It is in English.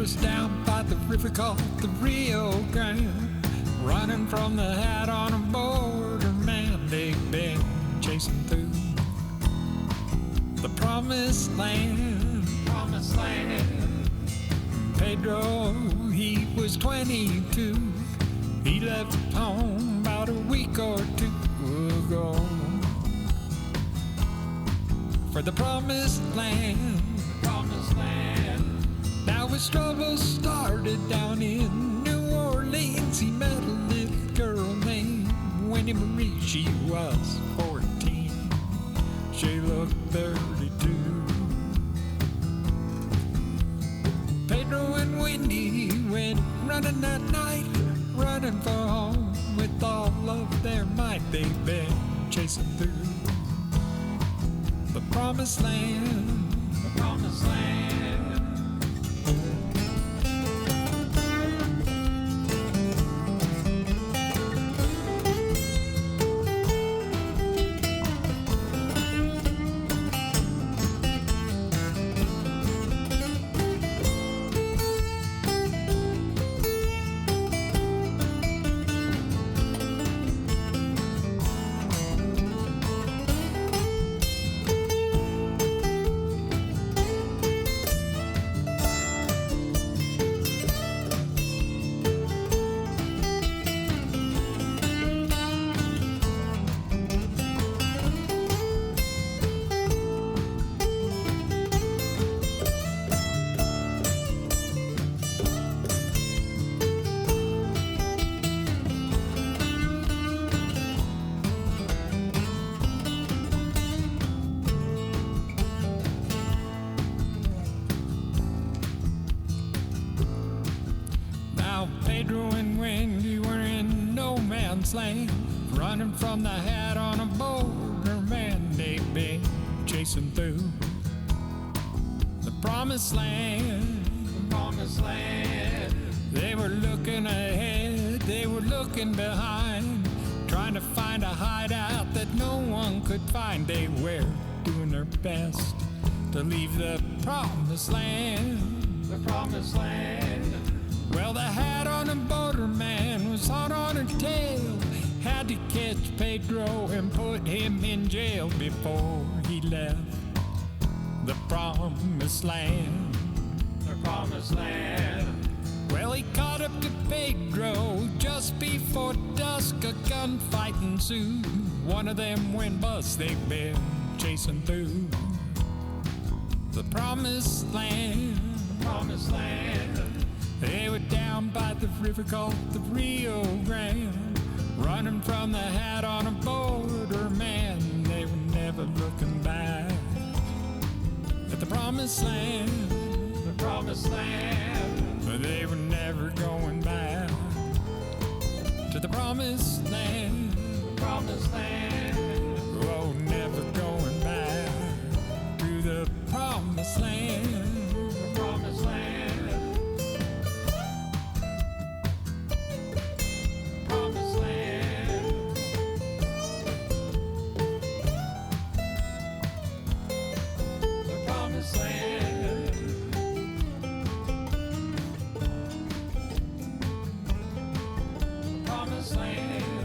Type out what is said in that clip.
was down by the river called the Rio Grande, running from the hat on a border man. They've been chasing through the promised land, promised land. Pedro, he was 22. He left home about a week or two ago for the promised land, promised land. Now his trouble started down in New Orleans. He met a little girl named Wendy Marie. She was 14. She looked 32. Pedro and Wendy went running that night, running for home with all of their might. They've been chasing through the promised land, the promised land. Pedro and Wendy were in no man's land, running from the hat on a border man. They've been chasing through the promised land, the promised land. They were looking ahead, they were looking behind, trying to find a hideout that no one could find. They were doing their best to leave the promised land, the promised land. Well, the hat on a border man was hot on her tail, had to catch Pedro and put him in jail before he left the promised land, the promised land. Well, he caught up to Pedro just before dusk. A gunfight ensued. One of them went bust. They've been chasing through the promised land, the promised land. They were down by the river called the Rio Grande, running from the hat on a border man. They were never looking back at the promised land, the promised land. But they were never going back to the promised land, the promised land. Oh, never going back to the promised land, the promised land. Promised land.